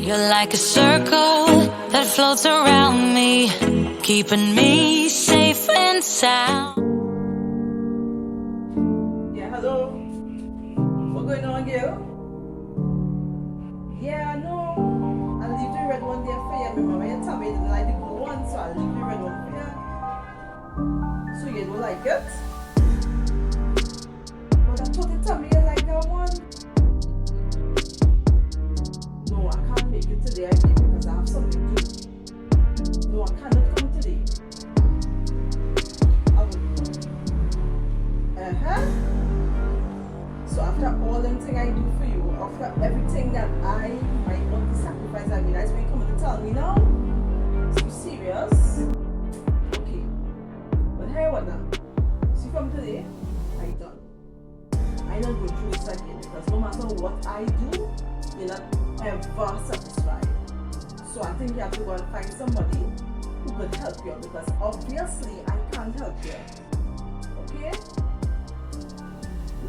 You're like a circle that floats around me, keeping me safe and sound. Yeah, hello. What's going on, girl? Yeah, I know. I'll leave the red one there for you. Remember, you tell me you didn't like the blue one, so I'll leave the red one for you. So you don't like it? But I thought you told me you like that one. No, I can't make it today again because I have something to do. No, I cannot come today. I will. So after all them things I do for you, after everything that I might want to sacrifice, I realize when you come to tell me now. So you serious? Okay. But here what now? See from today, I done. I don't go through this again because no matter what I do, you're not ever satisfied. So I think you have to go and find somebody who could help you because obviously I can't help you. Okay?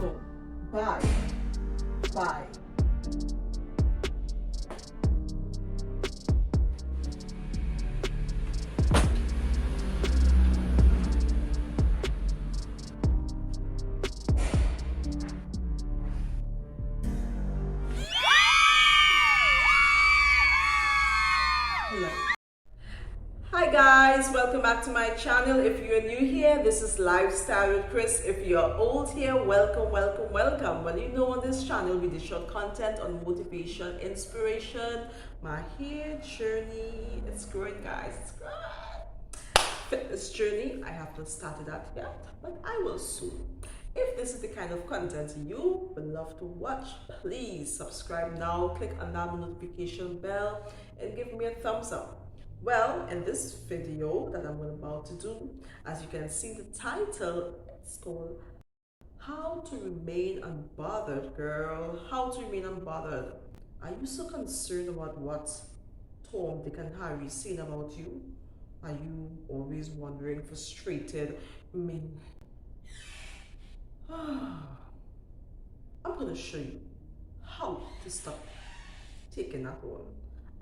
No. Bye. Bye. Hello. Hi guys, welcome back to my channel. If you're new here, this is Lifestyle with Chris. If you're old here, welcome. Well, you know on this channel we do short content on motivation, inspiration, my hair journey. It's growing, guys. It's growing. Fitness journey. I haven't started that yet, but I will soon. If this is the kind of content you would love to watch, please subscribe now, click on that notification bell, and give me a thumbs up. Well, in this video that I'm about to do, as you can see the title, it's called How to Remain Unbothered, girl. How to remain unbothered. Are you so concerned about what Tom, Dick and Harry saying about you? Are you always wondering, frustrated? I'm going to show you how to stop taking that on.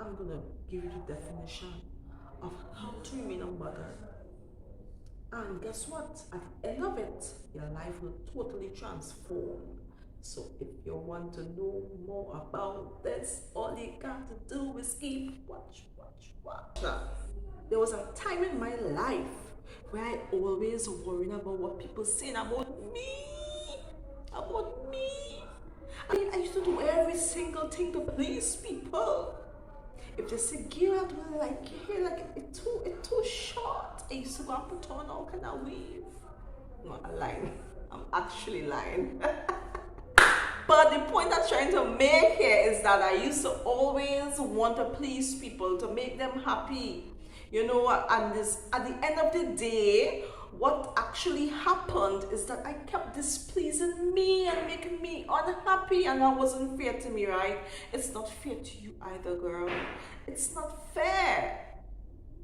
I'm going to give you the definition of how to remain unbothered. And guess what? At the end of it, your life will totally transform. So if you want to know more about this, all you got to do is keep watch. Now, there was a time in my life where I always worried about what people saying about me. I mean, I used to do every single thing to please people. If they say, girl, I don't like your hair, like it's too short, I used to go and put on all kind of weave. No, I'm lying. I'm actually lying. But the point I'm trying to make here is that I used to always want to please people, to make them happy. You know, and this, at the end of the day, what actually happened is that I kept displeasing me and making me unhappy, and that wasn't fair to me, right? It's not fair to you either, girl. It's not fair.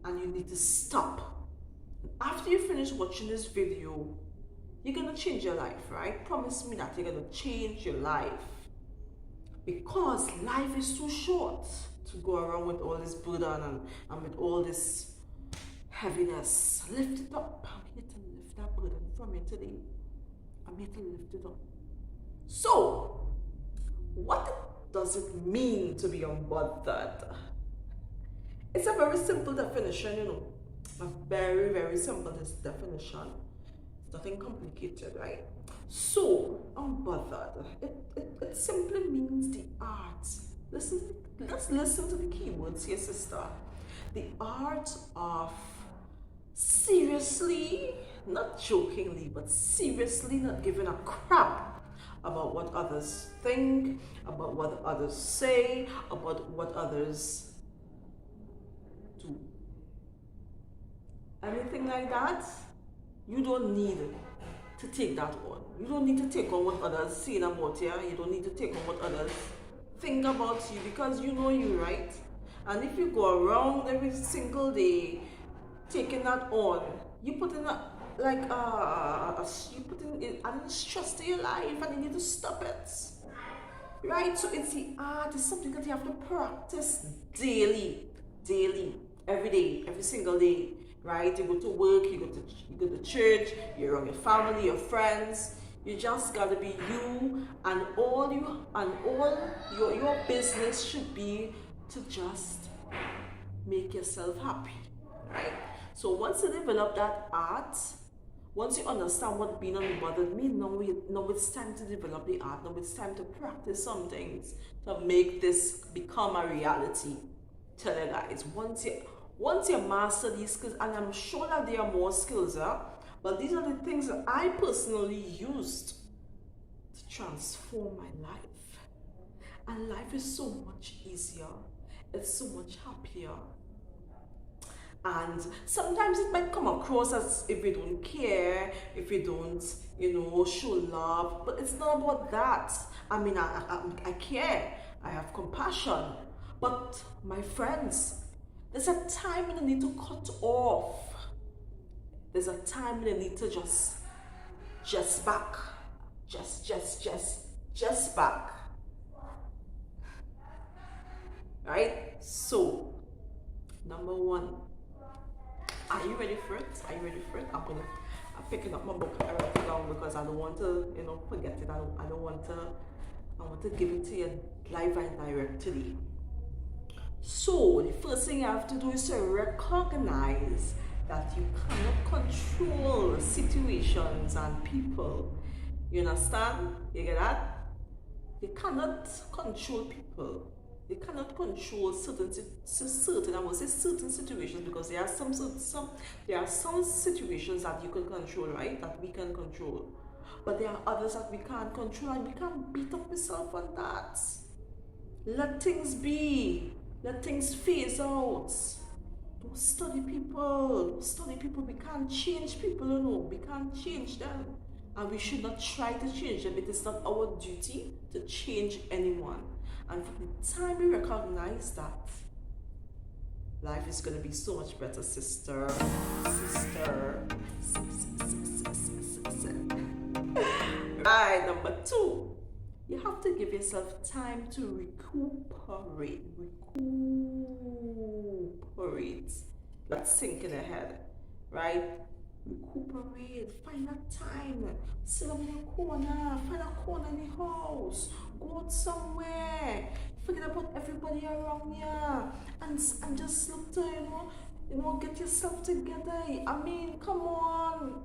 And you need to stop. After you finish watching this video, you're gonna change your life, right? Promise me that you're gonna change your life. Because life is too short to go around with all this burden and with all this heaviness. Lift it up. I'm here to lift that burden from you today. I'm here to lift it up. So, what does it mean to be unbothered? It's a very simple definition, you know. A very, very simple definition. It's nothing complicated, right? So, unbothered. It simply means the art. Let's listen to the keywords here, sister. The art of seriously, not jokingly, but seriously not giving a crap about what others think, about what others say, about what others do. Anything like that, you don't need to take that on. You don't need to take on what others say about you. You don't need to take on what others think about you, because you know you, right? And if you go around every single day taking that on, you put in you put in stress to your life, and you need to stop it. right? So it's the art, it's something that you have to practice daily, every day, every single day, right? You go to work, you go to church, you're around your family, your friends. You just gotta be you, and all your business should be to just make yourself happy, right? So once you develop that art, once you understand what being unbothered means, now it's time to develop the art. Now it's time to practice some things to make this become a reality. Tell you guys, once you master these skills, and I'm sure that there are more skills, but these are the things that I personally used to transform my life. And life is so much easier. It's so much happier. And sometimes it might come across as if you don't care, if you don't, show love. But it's not about that. I mean, I care. I have compassion. But my friends, there's a time when you need to cut off. There's a time when you need to just back. Just back. Right? So, number one. Are you ready for it? Are you ready for it? I'm picking up my book. I write it down because I don't want to, forget it. I want to give it to you live and direct today. So the first thing you have to do is to recognize that you cannot control situations and people. You understand? You get that? You cannot control people. You cannot control certain situations, because there are some situations that you can control, right? That we can control. But there are others that we can't control, and we can't beat up yourself on that. Let things be. Let things phase out. Don't study people. We can't change people, We can't change them. And we should not try to change them. It is not our duty to change anyone. And from the time we recognize that, life is going to be so much better, sister. Right, number two, you have to give yourself time to recuperate. Let's sink in the head, right? Recuperate, find a time, sit down in a corner, find a corner in the house, go out somewhere, forget about everybody around you, and just look to, get yourself together. I mean, come on.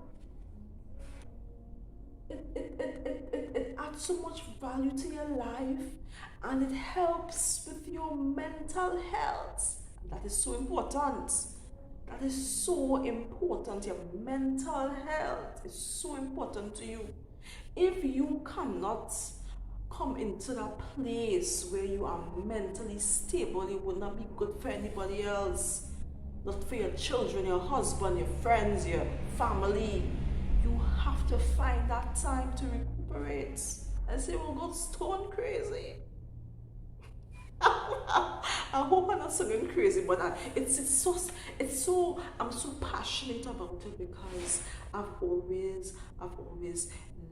It adds so much value to your life, and it helps with your mental health. That is so important. That is so important. Your mental health is so important to you. If you cannot come into that place where you are mentally stable, it will not be good for anybody else. Not for your children, your husband, your friends, your family. You have to find that time to recuperate. I say we'll go stone crazy. I hope I'm not singing crazy, but it's so I'm so passionate about it, because I've always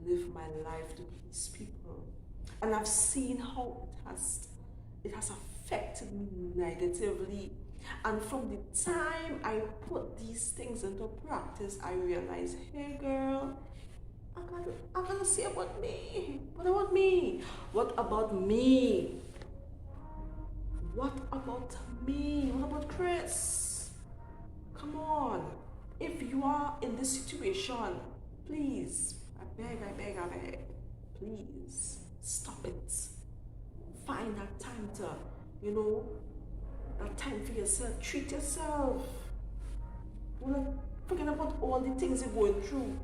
lived my life to please people, and I've seen how it has affected me negatively. And from the time I put these things into practice, I realized, hey girl, I gotta say about me. What about me? What about me? What about me? What about Chris? Come on. If you are in this situation, please, I beg, please stop it. Find that time to, that time for yourself. Treat yourself. Forget about all the things you're going through.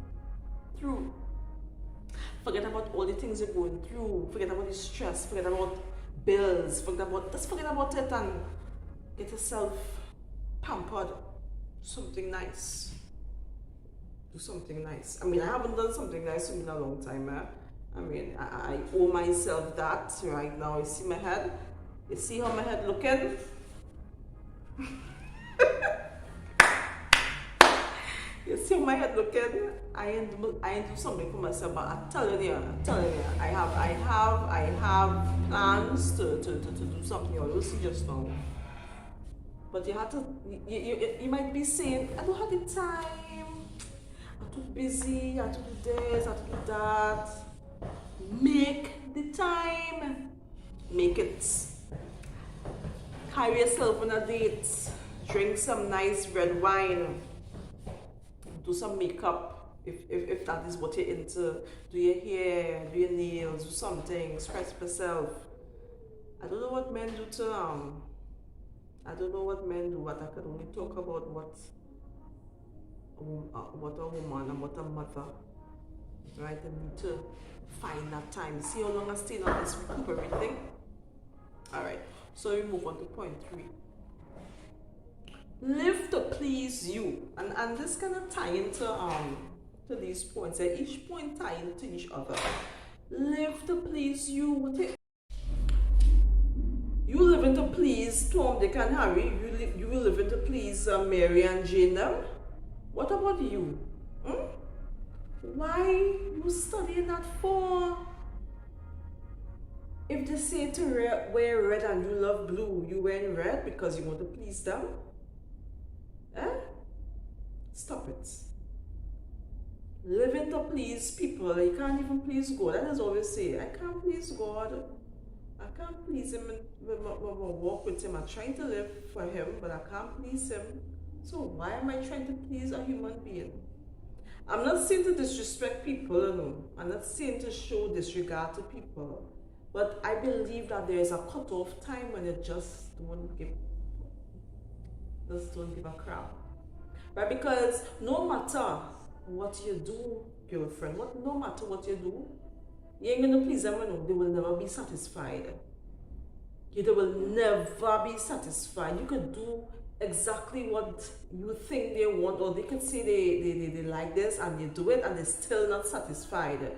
Forget about all the things you're going through. Forget about the stress. Forget about bills. Forget about it and get yourself pampered. Something nice. Do something nice. I mean, I haven't done something nice in a long time. I mean, I owe myself that right now. You see my head? You see how my head looking? You see how my head looking, I ain't do something for myself, but I'm telling you, I have plans to do something. You'll see just now. But you have to, you might be saying, I don't have the time. I'm too busy. I have to do this. I have to do that. Make the time. Make it. Carry yourself on a date. Drink some nice red wine. Do some makeup if that is what you're into. Do your hair, do your nails, do something, express yourself. I don't know what men do to I don't know what men do, but I can only talk about what a woman and what a mother, right? They need to find that time. See how long I stayed on this recuperating. All right, so we move on to point 3. Live to please you, and this kind of tie into to these points. Each point tie into each other. Live to please you. You living to please Tom, Dick, and Harry. You will living to please Mary and Jane. What about you? Why you studying that for? If they say to wear red and you love blue, you wearing red because you want to please them? Stop it. Living to please people, you can't even please God. I just always say, I can't please God. I can't please him and walk with him. I'm trying to live for him, but I can't please him. So why am I trying to please a human being? I'm not saying to disrespect people, no. I'm not saying to show disregard to people. But I believe that there is a cutoff time when you just don't give a crap. Right? Because no matter what you do, girlfriend, no matter what you do, you ain't gonna please them, no. They will never be satisfied. They will never be satisfied. You could do exactly what you think they want, or they could say they like this and you do it and they're still not satisfied.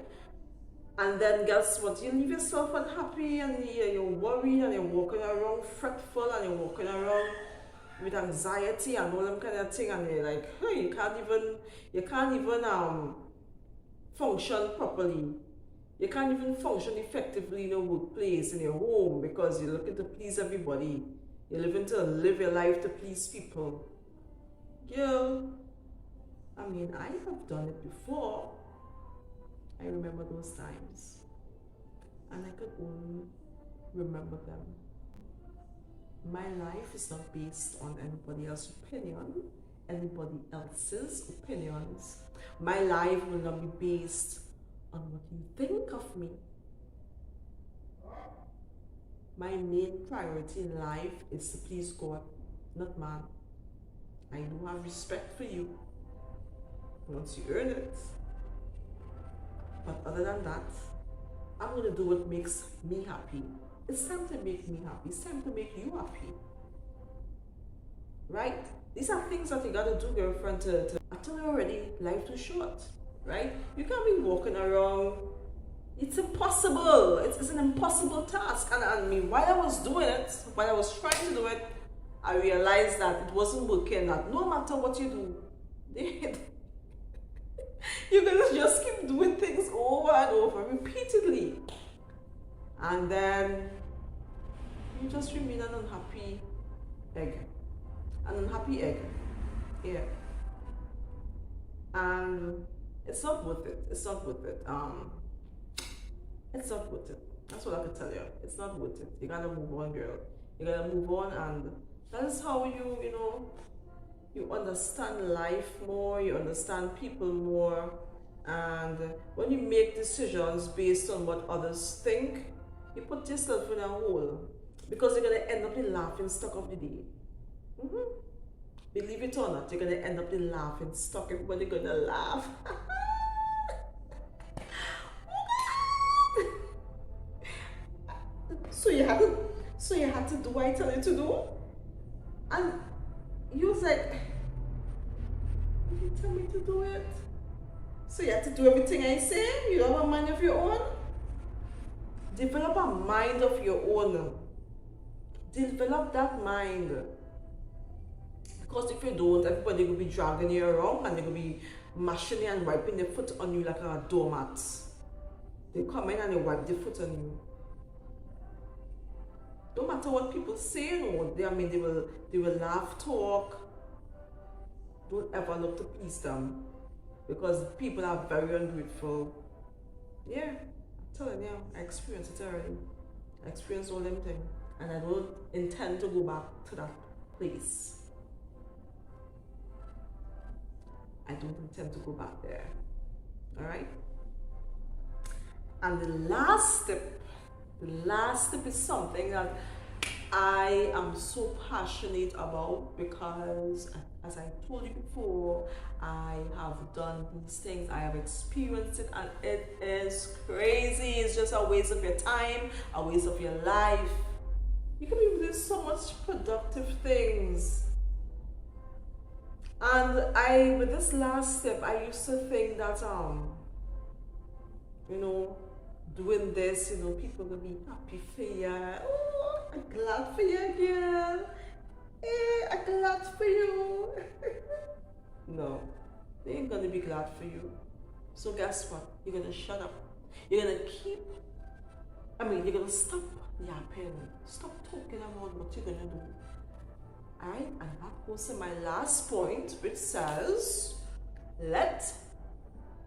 And then guess what? You leave yourself unhappy and you're worried and you're walking around fretful and you're walking around with anxiety and all them kind of thing, and you're like, hey, you can't even function properly. You can't even function effectively in your workplace, in your home, because you're looking to please everybody. You're living to live your life to please people. Girl, I mean, I have done it before. I remember those times. And I could only remember them. My life is not based on anybody else's opinion, anybody else's opinions. My life will not be based on what you think of me. My main priority in life is to please God, not man. I do have respect for you once you earn it. But other than that, I'm going to do what makes me happy. It's time to make me happy. It's time to make you happy. Right? These are things that you got to do, girlfriend. I tell you already, life too short. Right? You can't be walking around. It's impossible. It's an impossible task. And I mean, while I was doing it, while I was trying to do it, I realized that it wasn't working. That no matter what you do, you're gonna just keep doing things over and over repeatedly, and then you just remain an unhappy egg. Yeah. And it's not worth it. It's not worth it. That's what I can tell you. It's not worth it. You gotta move on, girl. You gotta move on, and that is how you understand life more, you understand people more, and when you make decisions based on what others think, you put yourself in a hole, because you're going to end up the laughing stock of the day. Believe it or not, you're going to end up the laughing stock. Everybody's going to laugh. So you had to do what I tell you to do, and you was like, you didn't tell me to do it. So you have to do everything I say. You don't have a mind of your own. Develop a mind of your own. Develop that mind. Because if you don't, everybody will be dragging you around, and they're going to be mashing and wiping their foot on you like a doormat. They come in and they wipe their foot on you. Don't matter what people say, they will laugh, talk. Don't ever look to please them, because people are very ungrateful. Yeah, I'm telling you, I experienced it already. I experienced all them things, and I don't intend to go back to that place. I don't intend to go back there. All right. And the last step is something that I am so passionate about, because as I told you before, I have done these things, I have experienced it, and it is crazy. It's just a waste of your time, a waste of your life. You can be doing so much productive things. And with this last step, I used to think that doing this, people will be happy for you. Oh, I'm glad for you, girl. I'm glad for you. No, they ain't gonna be glad for you. So guess what? You're gonna shut up. You're gonna you're gonna stop yapping. Stop talking about what you're gonna do. Alright, and that goes to my last point, which says, let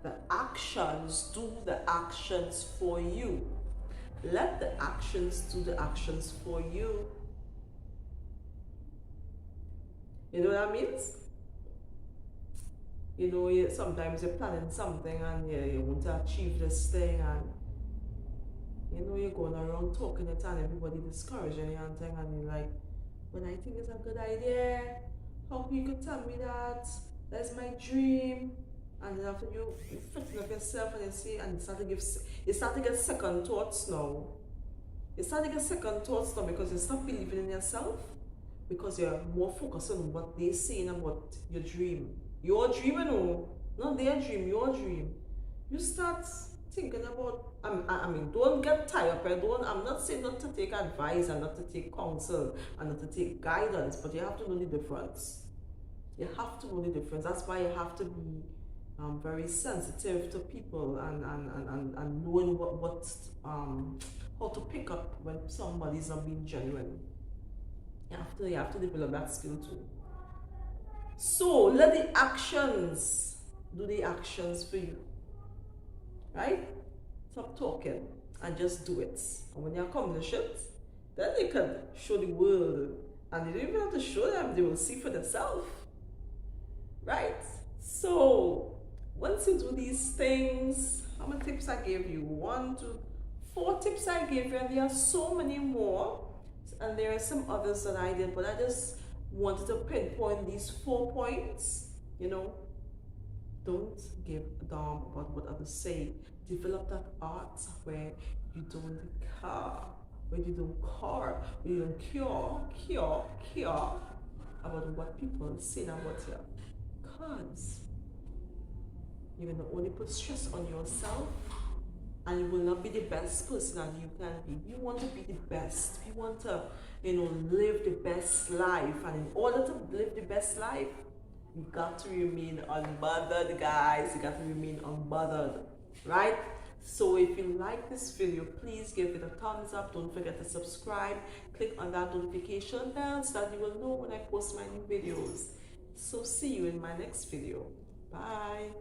the actions do the actions for you. Let the actions do the actions for you. You know what that means? Sometimes you're planning something and you want to achieve this thing, and you're going around talking it and everybody discouraging you and thing, and you're like, but I think it's a good idea. How you could tell me that? That's my dream. And then after you fitting up yourself and you see, and you start to get second thoughts now. You start to get second thoughts now because you stop believing in yourself, because you're more focused on what they're saying about your dream. Your dream, not their dream, your dream. You start thinking about, don't get tied up. I'm not saying not to take advice and not to take counsel and not to take guidance, but you have to know the difference. You have to know the difference. That's why you have to be very sensitive to people and knowing how to pick up when somebody's not being genuine. You have to develop that skill too. So let the actions do the actions for you. Right? Stop talking and just do it. And when you accomplish it, then you can show the world. And you don't even have to show them, they will see for themselves. Right? So once you do these things, how many tips I gave you? 1, 2, 4 tips I gave you, and there are so many more. And there are some others that I did, but I just wanted to pinpoint these 4 points. Don't give a damn about what others say. Develop that art where you don't care, where you don't care about what people say about you. Because you're going to only put stress on yourself, and you will not be the best person that you can be. You want to be the best. You want to, live the best life. And in order to live the best life, you got to remain unbothered, guys. You got to remain unbothered, right? So if you like this video, please give it a thumbs up. Don't forget to subscribe. Click on that notification bell so that you will know when I post my new videos. So see you in my next video. Bye.